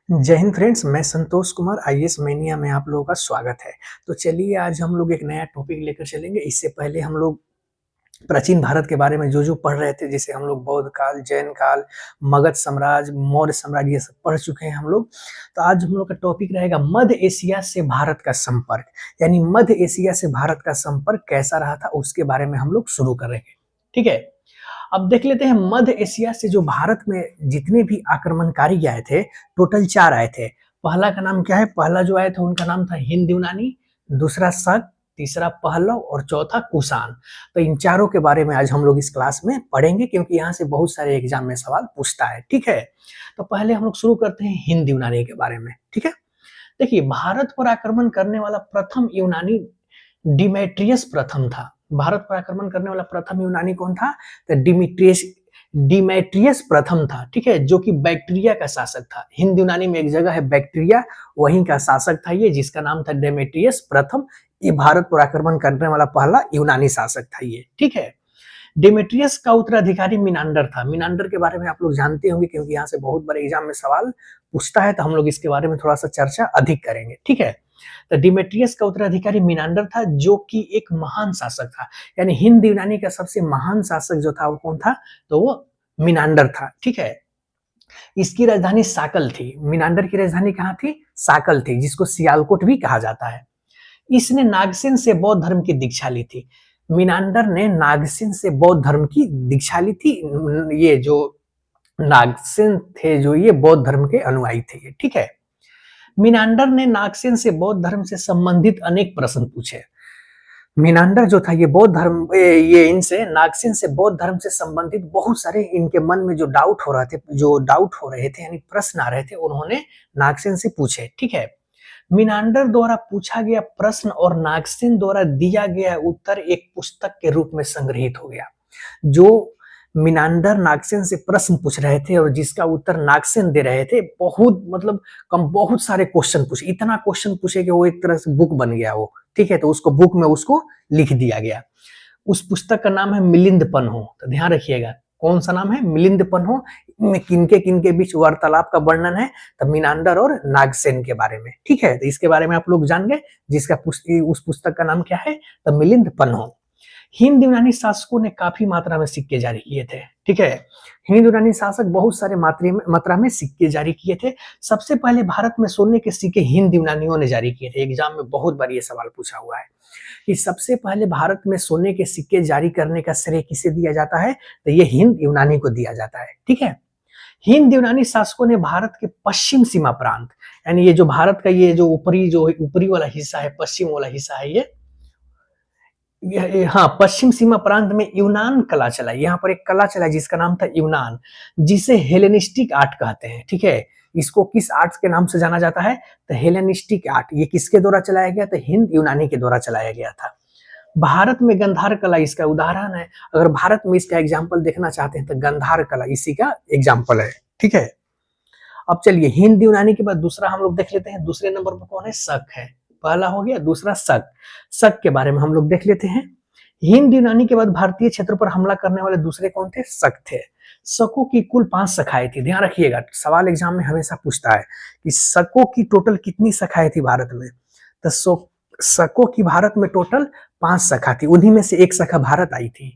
जय हिंद फ्रेंड्स, मैं Santosh Kumar IAS mania में आप लोगों का स्वागत है। तो चलिए आज हम लोग एक नया टॉपिक लेकर चलेंगे। इससे पहले हम लोग प्राचीन भारत के बारे में जो पढ़ रहे थे, जैसे हम लोग बौद्ध काल, जैन काल, मगध साम्राज्य, मौर्य साम्राज्य, ये सब पढ़ चुके हैं हम लोग। तो आज हम लोग का टॉपिक रहेगा मध्य एशिया से भारत का संपर्क, यानी मध्य एशिया से भारत का संपर्क कैसा रहा था उसके बारे में हम लोग शुरू करेंगे। ठीक है, अब देख लेते हैं मध्य एशिया से जो भारत में जितने भी आक्रमणकारी आए थे, टोटल 4 आए थे। पहला का नाम क्या है? पहला जो आया था उनका नाम था हिंद यूनानी, दूसरा शक, तीसरा पहलव और चौथा कुषाण। तो इन चारों के बारे में आज हम लोग इस क्लास में पढ़ेंगे, क्योंकि यहाँ से बहुत सारे एग्जाम में सवाल पूछता है। ठीक है, तो पहले हम लोग शुरू करते हैं हिंद यूनानी के बारे में। ठीक है, देखिए भारत पर आक्रमण करने वाला प्रथम यूनानी डिमेट्रियस प्रथम था। भारत पर आक्रमण करने वाला प्रथम यूनानी कौन था? तो डिमेट्रियस प्रथम था। ठीक है, जो कि बैक्टीरिया का शासक था। हिंद यूनानी में एक जगह है बैक्टीरिया, वहीं का शासक था ये, जिसका नाम था डेमेट्रियस प्रथम। ये भारत पर आक्रमण करने वाला पहला यूनानी शासक था ये। ठीक है, डेमेट्रियस का उत्तराधिकारी मिनांडर था। मिनांडर के बारे में आप लोग जानते होंगे, क्योंकि यहाँ से बहुत बड़े एग्जाम में सवाल पूछता है, तो हम लोग इसके बारे में थोड़ा सा चर्चा अधिक करेंगे। ठीक है, तो डिमेट्रियस का उत्तराधिकारी मिनांडर था, जो कि एक महान शासक था। यानी हिंद यूनानी का सबसे महान शासक जो था वो कौन था? तो वो मिनांडर था। ठीक है, इसकी राजधानी साकल थी। मिनांडर की राजधानी कहाँ थी? साकल थी, जिसको सियालकोट भी कहा जाता है। इसने नागसेन से बौद्ध धर्म की दीक्षा ली थी। मिनांडर ने नागसेन से बौद्ध धर्म की दीक्षा ली थी। ये जो नागसेन थे, जो ये बौद्ध धर्म के अनुयायी थे ये। ठीक है, मिनांडर ने नागसेन से बौद्ध धर्म से संबंधित अनेक प्रश्न पूछे। मिनांडर जो था ये बौद्ध धर्म ये इनसे नागसेन से बौद्ध धर्म से संबंधित बहुत सारे इनके मन में जो डाउट हो रहे थे यानी प्रश्न आ रहे थे, उन्होंने नागसेन से पूछे। ठीक है, मिनांडर द्वारा पूछा गया प्रश्न और नागसेन द्वारा दिया गया उत्तर एक पुस्तक के रूप में संग्रहित हो गया। जो मिनांडर नागसेन से प्रश्न पूछ रहे थे और जिसका उत्तर नागसेन दे रहे थे, बहुत सारे क्वेश्चन पूछे। इतना क्वेश्चन पूछे कि वो एक तरह से बुक बन गया वो। ठीक है, तो उसको बुक में उसको लिख दिया गया। उस पुस्तक का नाम है मिलिंद पन्हो। तो ध्यान रखिएगा, कौन सा नाम है? मिलिंद पन्हो। में किनके बीच वार्तालाप का वर्णन है? तो मिनांडर और नागसेन के बारे में। ठीक है, तो इसके बारे में आप लोग जान गए, जिसका उस पुस्तक का नाम क्या है? तो मिलिंद पन्हो। हिंद यूनानी शासकों ने काफी मात्रा में सिक्के जारी किए थे। ठीक है, हिंद यूनानी शासक बहुत सारे मात्रा में सिक्के जारी किए थे। सबसे पहले भारत में सोने के सिक्के हिंद यूनानियों ने जारी किए थे। एग्जाम में बहुत बार ये सवाल पूछा हुआ है कि सबसे पहले भारत में सोने के सिक्के जारी करने का श्रेय किसे दिया जाता है? तो ये हिंद यूनानी को दिया जाता है। ठीक है, हिंद यूनानी शासकों ने भारत के पश्चिम सीमा प्रांत, यानी ये जो भारत का ये जो ऊपरी वाला हिस्सा है, पश्चिम वाला हिस्सा है हाँ, पश्चिम सीमा प्रांत में यूनान कला चला। यहाँ पर एक कला चला जिसका नाम था यूनान, जिसे हेलेनिस्टिक आर्ट कहते हैं। ठीक है, इसको किस आर्ट के नाम से जाना जाता है? तो हेलेनिस्टिक आर्ट। ये किसके द्वारा चलाया गया? तो हिंद यूनानी के द्वारा चलाया गया था। भारत में गंधार कला इसका उदाहरण है। अगर भारत में इसका एग्जाम्पल देखना चाहते हैं तो गंधार कला इसी का एग्जाम्पल है। ठीक है, अब चलिए हिंद यूनानी के बाद दूसरा हम लोग देख लेते हैं। दूसरे नंबर पर कौन है? शक है। पहला हो गया, दूसरा शक। शक के बारे में हम लोग देख लेते हैं। हिंद यूनानी के बाद भारतीय क्षेत्र पर हमला करने वाले दूसरे कौन थे? शक थे। शकों की कुल 5 शाखाएं थी। ध्यान रखिएगा, सवाल एग्जाम में हमेशा पूछता है कि शकों की टोटल कितनी शाखाएं थी भारत में? तो शकों की भारत में टोटल 5 शाखा थी, उन्हीं में से एक शाखा भारत आई थी।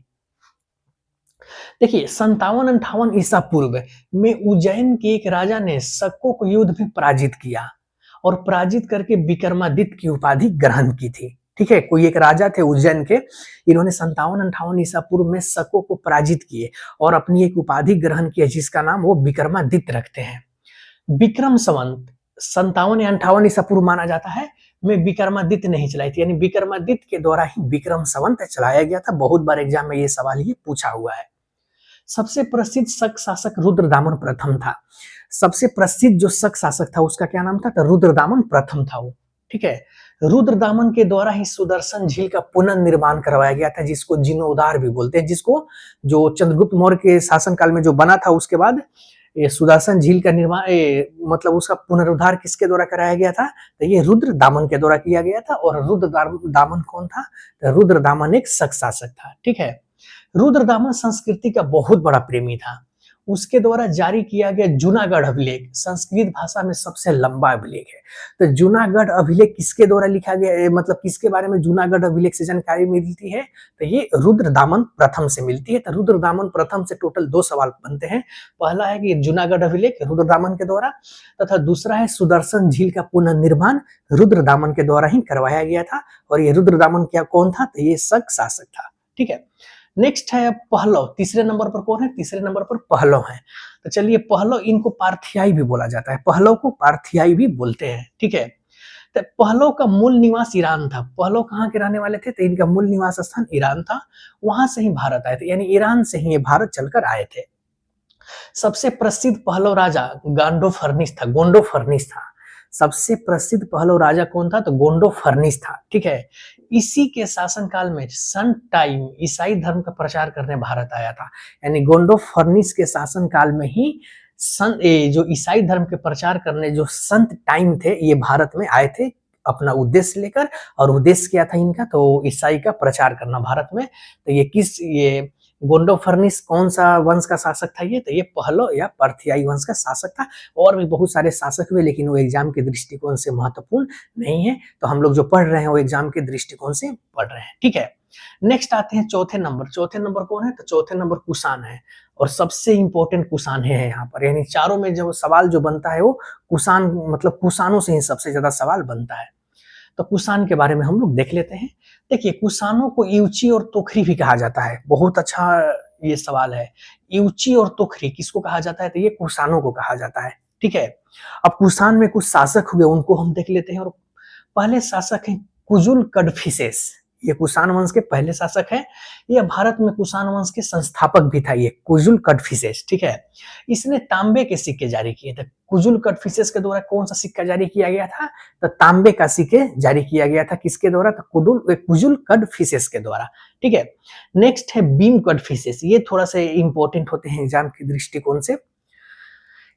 देखिए 57-58 ईसा पूर्व में उज्जैन के एक राजा ने शकों को युद्ध में पराजित किया और पराजित करके विक्रमादित्य की उपाधि ग्रहण की थी। ठीक है, कोई एक राजा थे उज्जैन के, इन्होंने 57-58 ईसा पूर्व में शकों को पराजित किए और अपनी एक उपाधि ग्रहण किया, जिसका नाम वो विक्रमादित्य रखते हैं। विक्रम संवत 57 या 58 ईसा पूर्व माना जाता है में विक्रमादित्य नहीं चलाई थी, यानी विक्रमादित्य के द्वारा ही विक्रम संवत चलाया गया था। बहुत बार एग्जाम में ये सवाल ये पूछा हुआ है। सबसे प्रसिद्ध शक शासक रुद्रदामन प्रथम था। सबसे प्रसिद्ध जो शक शासक था उसका क्या नाम था? तो रुद्रदामन प्रथम था वो। ठीक है, रुद्रदामन के द्वारा ही सुदर्शन झील का पुनर्निर्माण करवाया गया था, जिसको जीर्णोद्धार भी बोलते हैं, जिसको जो चंद्रगुप्त मौर्य के शासनकाल में जो बना था, उसके बाद ये सुदर्शन झील का निर्माण मतलब उसका पुनरुद्धार किसके द्वारा कराया गया था? तो ये रुद्रदामन के द्वारा किया गया था। और रुद्रदामन कौन था? तो रुद्रदामन एक शक शासक था। ठीक है, रुद्रदामन संस्कृति का बहुत बड़ा प्रेमी था। उसके द्वारा जारी किया गया जूनागढ़ अभिलेख संस्कृत भाषा में सबसे लंबा अभिलेख है। तो जूनागढ़ अभिलेख किसके द्वारा लिखा गया है, मतलब किसके बारे में जूनागढ़ अभिलेख से जानकारी मिलती है, तो ये रुद्रदामन प्रथम से मिलती है। तो रुद्रदामन प्रथम से टोटल 2 सवाल बनते हैं। पहला है कि जूनागढ़ अभिलेख रुद्रदामन के द्वारा, तथा दूसरा है सुदर्शन झील का पुनर्निर्माण रुद्रदामन के द्वारा ही करवाया गया था। और ये रुद्रदामन क्या कौन था, तो ये शक शासक था। ठीक है, नेक्स्ट है पहलव। तीसरे नंबर पर कौन है, तीसरे नंबर पर पहलव है। तो चलिए पहलव, इनको पार्थियाई भी बोला जाता है, पहलव को पार्थियाई भी बोलते हैं। ठीक है, तो पहलव का मूल निवास ईरान था। पहलव कहाँ के रहने वाले थे, तो इनका मूल निवास स्थान ईरान था, वहां से ही भारत आए थे, यानी ईरान से ही ये भारत चलकर आए थे। सबसे प्रसिद्ध पहलव राजा गोंडोफर्निस था। सबसे प्रसिद्ध पहलव राजा कौन था, तो गोंडोफर्निस था। ठीक है, इसी के शासनकाल में संत टाइम ईसाई धर्म का प्रचार करने भारत आया था। यानी गोंडोफर्निस के शासनकाल में ही संत जो ईसाई धर्म के प्रचार करने जो संत टाइम थे, ये भारत में आए थे अपना उद्देश्य लेकर। और उद्देश्य क्या था इनका, तो ईसाई का प्रचार करना भारत में। तो ये गोंडोफर्निस कौन सा वंश का शासक था, ये तो ये पहलव या पार्थियाई वंश का शासक था। और भी बहुत सारे शासक हुए, लेकिन वो एग्जाम के दृष्टिकोण से महत्वपूर्ण नहीं है। तो हम लोग जो पढ़ रहे हैं वो एग्जाम के दृष्टिकोण से पढ़ रहे हैं। ठीक है, नेक्स्ट आते हैं चौथे नंबर। चौथे नंबर कौन है, तो चौथे नंबर कुषाण है। और सबसे इंपॉर्टेंट कुषाण है यहाँ पर, यानी चारों में जो सवाल जो बनता है वो कुषाण, मतलब कुषाणों से ही सबसे ज्यादा सवाल बनता है। तो कुषाण के बारे में हम लोग देख लेते हैं। देखिए, कुषाणों को यूची और तोखरी भी कहा जाता है। बहुत अच्छा ये सवाल है, यूची और तोखरी किसको कहा जाता है, तो ये कुषाणों को कहा जाता है। ठीक है, अब कुषाण में कुछ शासक हुए, उनको हम देख लेते हैं। और पहले शासक हैं कुजुल कड़फिसेस, ये कुषाण वंश के पहले शासक हैं। यह भारत में कुषाण वंश के संस्थापक भी था, ये कुजुल कड़फिसेस। ठीक है, इसने तांबे के सिक्के जारी किए थे। कुजुल कड़फिसेस के द्वारा कौन सा सिक्का जारी किया गया था, तो तांबे का सिक्के जारी किया गया था। किसके द्वारा, तो कुजुल कड़फिसेस के द्वारा। ठीक है, नेक्स्ट है भीम कड़फिसेस। ये थोड़ा सा इंपॉर्टेंट होते हैं एग्जाम के दृष्टिकोण से।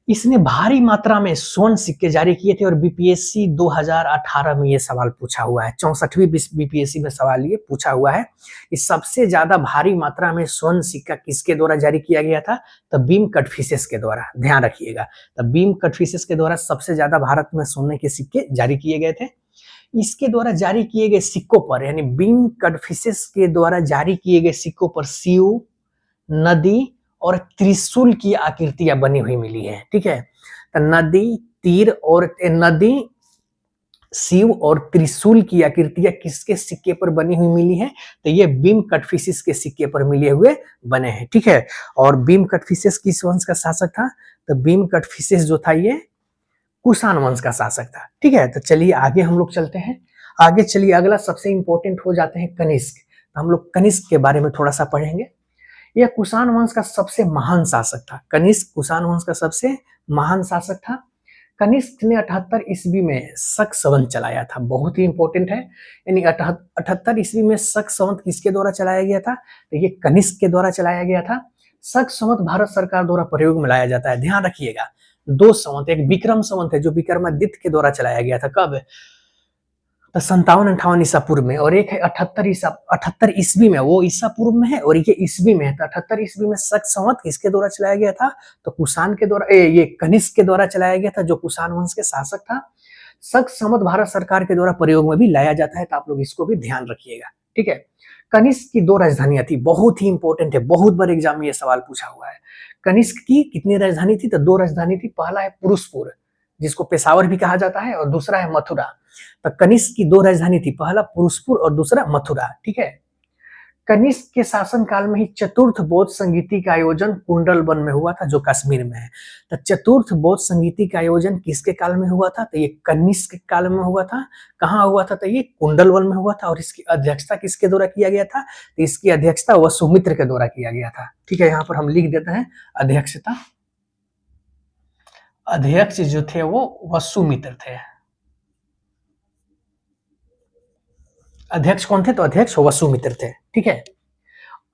इसने भारी मात्रा में स्वर्ण सिक्के जारी किए थे और बीपीएससी 2018 में ये सवाल पूछा हुआ है। 64वीं बीपीएससी में सवाल ये पूछा हुआ है कि सबसे ज्यादा भारी मात्रा में स्वर्ण सिक्का किसके द्वारा जारी किया गया था, तो भीम कड़फिसेस के द्वारा। ध्यान रखिएगा, तो भीम कड़फिसेस के द्वारा सबसे ज्यादा भारत में सोने के सिक्के जारी किए गए थे। इसके द्वारा जारी किए गए सिक्कों पर, यानी भीम कड़फिसेस के द्वारा जारी किए गए सिक्कों पर शिव, नदी और त्रिशूल की आकृतियां बनी हुई मिली है। ठीक है, तो नदी, तीर और नदी, शिव और त्रिशूल की आकृतियां किसके सिक्के पर बनी हुई मिली है, तो ये भीम कड़फिसेस के सिक्के पर मिले हुए बने हैं। ठीक है, और भीम कड़फिसेस किस वंश का शासक था, तो भीम कड़फिसेस जो था ये कुषाण वंश का शासक था। ठीक है, तो चलिए आगे हम लोग चलते हैं। आगे चलिए, अगला सबसे इंपॉर्टेंट हो जाते हैं कनिष्क। तो हम लोग कनिष्क के बारे में थोड़ा सा पढ़ेंगे। यह कुषाण वंश का सबसे महान शासक था। कनिष्क कुषाण वंश का सबसे महान शासक था। कनिष्क ने 78 ईस्वी में शक संवत चलाया था। बहुत ही इंपॉर्टेंट है, यानी 78 ईस्वी में शक संवत किसके द्वारा चलाया गया था, तो ये कनिष्क के द्वारा चलाया गया था। शक संवत भारत सरकार द्वारा प्रयोग में लाया जाता है। ध्यान रखिएगा, 2 संवत, एक विक्रम संवत है जो विक्रमादित्य के द्वारा चलाया गया था। कब, तो 57-58 ईसा पूर्व में, और एक है 78 ईस्वी में, वो ईसा पूर्व में है और ये ईस्वी में है। तो 78 ईस्वी में शक संवत किसके द्वारा चलाया गया था, तो कुषाण के द्वारा, ये कनिष्क के द्वारा चलाया गया था, जो कुषाण वंश के शासक था। शक संवत भारत सरकार के द्वारा प्रयोग में भी लाया जाता है, तो आप लोग इसको भी ध्यान रखिएगा। ठीक है, कनिष्क की 2 राजधानियां थी। बहुत ही इंपॉर्टेंट है, बहुत बार एग्जाम में ये सवाल पूछा हुआ है। कनिष्क की कितनी राजधानी थी, तो 2 राजधानी थी। पहला है पुरुषपुर, जिसको पेशावर भी कहा जाता है, और दूसरा है मथुरा। तो कनिष्क की 2 राजधानी थी, पहला पुरुषपुर और दूसरा मथुरा। ठीक है, कनिष्क के शासन काल में ही चतुर्थ बौद्ध संगीति का आयोजन कुंडल वन में हुआ था, जो कश्मीर में है। तो चतुर्थ बौद्ध संगीति का आयोजन किसके काल में हुआ था, तो ये कनिष्क के काल में हुआ था। कहाँ हुआ था, तो ये कुंडल वन में हुआ था। और इसकी अध्यक्षता किसके द्वारा किया गया था, तो इसकी अध्यक्षता वसुमित्र के द्वारा किया गया था। ठीक है, यहाँ पर हम लिख देते हैं अध्यक्षता। अध्यक्ष जो थे वो वसुमित्र थे। अध्यक्ष कौन थे, तो अध्यक्ष वसुमित्र थे। ठीक है,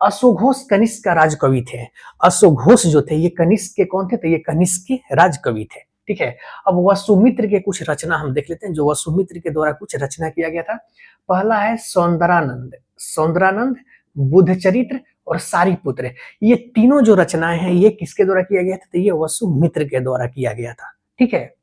अश्वघोष कनिष्क का राजकवि थे। अश्वघोष जो थे ये कनिष्क के कौन थे, तो ये कनिष्क के राजकवि थे। ठीक है, अब वसुमित्र के कुछ रचना हम देख लेते हैं, जो वसुमित्र के द्वारा कुछ रचना किया गया था। पहला है सौंदरानंद, बुद्ध चरित्र और सारिपुत्र। ये तीनों जो रचनाएं हैं ये किसके द्वारा किया गया था? तो ये वसुमित्र के द्वारा किया गया था। ठीक है।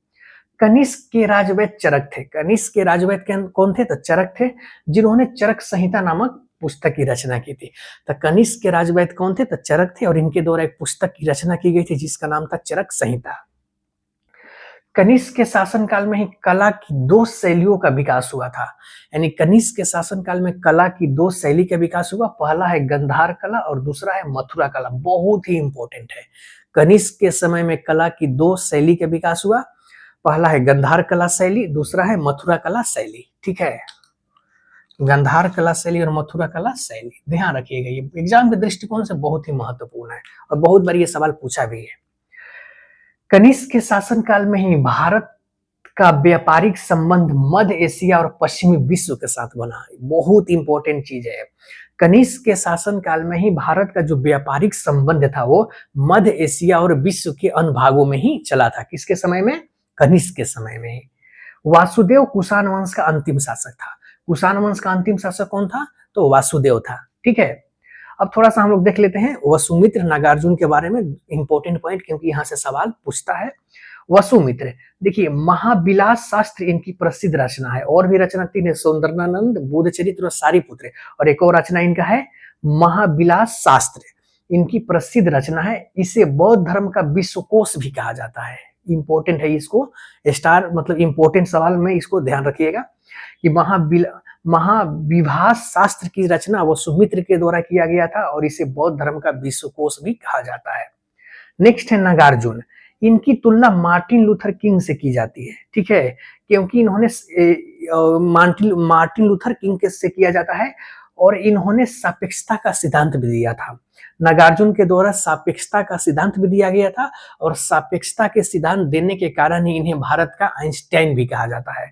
कनिष्क के राजवैद्य चरक थे। कनिष्क के राजवैद्य कौन थे? तो चरक थे, जिन्होंने चरक संहिता नामक पुस्तक की रचना की थी। तो कनिष्क के राजवैद्य कौन थे? तो चरक थे, और इनके द्वारा एक पुस्तक की रचना की गई थी जिसका नाम था चरक संहिता। कनिष्क के शासनकाल में ही कला की दो शैलियों का विकास हुआ था। यानी कनिष्क के शासनकाल में कला की दो शैली का विकास हुआ। पहला है गंधार कला और दूसरा है मथुरा कला। बहुत ही इंपॉर्टेंट है। कनिष्क के समय में कला की दो शैली का विकास हुआ। पहला है गंधार कला शैली, दूसरा है मथुरा कला शैली। ठीक है, गंधार कला शैली और मथुरा कला शैली, ध्यान रखिएगा, ये एग्जाम के दृष्टिकोण से बहुत ही महत्वपूर्ण है और बहुत बार ये सवाल पूछा भी है। कनिष्क के शासनकाल में ही भारत का व्यापारिक संबंध मध्य एशिया और पश्चिमी विश्व के साथ बना। बहुत इंपॉर्टेंट चीज है। कनिष्क के शासनकाल में ही भारत का जो व्यापारिक संबंध था वो मध्य एशिया और विश्व के अन्य भागों में ही चला था। किसके समय में? कनिष्क के समय में ही। वासुदेव कुषाण वंश का अंतिम शासक था। कुषाण वंश का अंतिम शासक कौन था? तो वासुदेव था। ठीक है। अब थोड़ा सा हम लोग देख लेते हैं वसुमित्र नागार्जुन के बारे में, इंपॉर्टेंट पॉइंट, क्योंकि यहाँ से सवाल पूछता है। वसुमित्र, देखिए, महाविलास शास्त्र इनकी प्रसिद्ध रचना है। और भी रचना तीन है, सौंदर्यानंद, बोधचरित्र और सारिपुत्र। और एक और रचना इनका है महाविलास शास्त्र, इनकी प्रसिद्ध रचना है। इसे बौद्ध धर्म का विश्वकोश भी कहा जाता है। इंपॉर्टेंट है, इसको स्टार मतलब इंपॉर्टेंट सवाल में इसको ध्यान रखिएगा कि महाविभास शास्त्र की रचना वसुमित्र के द्वारा किया गया था और इसे बौद्ध धर्म का विश्वकोश भी कहा जाता है। नेक्स्ट है नागार्जुन। इनकी तुलना मार्टिन लूथर किंग से की जाती है। ठीक है, क्योंकि इन्होंने मार्टिन लूथर किंग से किया जाता है और इन्होंने सापेक्षता का सिद्धांत भी दिया था। नागार्जुन के द्वारा सापेक्षता का सिद्धांत भी दिया गया था और सापेक्षता के सिद्धांत देने के कारण ही इन्हें भारत का आइंस्टाइन भी कहा जाता है।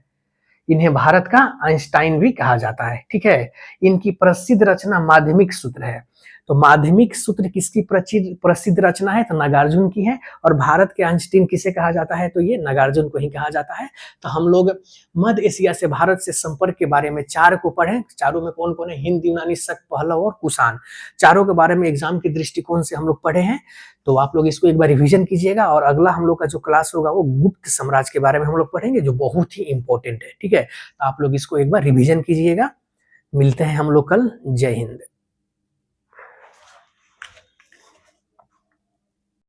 इन्हें भारत का आइंस्टाइन भी कहा जाता है। ठीक है। इनकी प्रसिद्ध रचना माध्यमिक सूत्र है। तो माध्यमिक सूत्र किसकी प्रसिद्ध रचना है? तो नागार्जुन की है। और भारत के आइंस्टाइन किसे कहा जाता है? तो ये नागार्जुन को ही कहा जाता है। तो हम लोग मध्य एशिया से भारत से संपर्क के बारे में चार को पढ़े। चारों में कौन कौन है? हिंद, यूनानी, शक, पहलव और कुषाण। चारों के बारे में एग्जाम के दृष्टिकोण से हम लोग पढ़े हैं। तो आप लोग इसको एक बार रिवीजन कीजिएगा। और अगला हम लोग का जो क्लास होगा वो गुप्त साम्राज्य के बारे में हम लोग पढ़ेंगे, जो बहुत ही इंपॉर्टेंट है। ठीक है, तो आप लोग इसको एक बार रिवीजन कीजिएगा। मिलते हैं हम लोग कल। जय हिंद।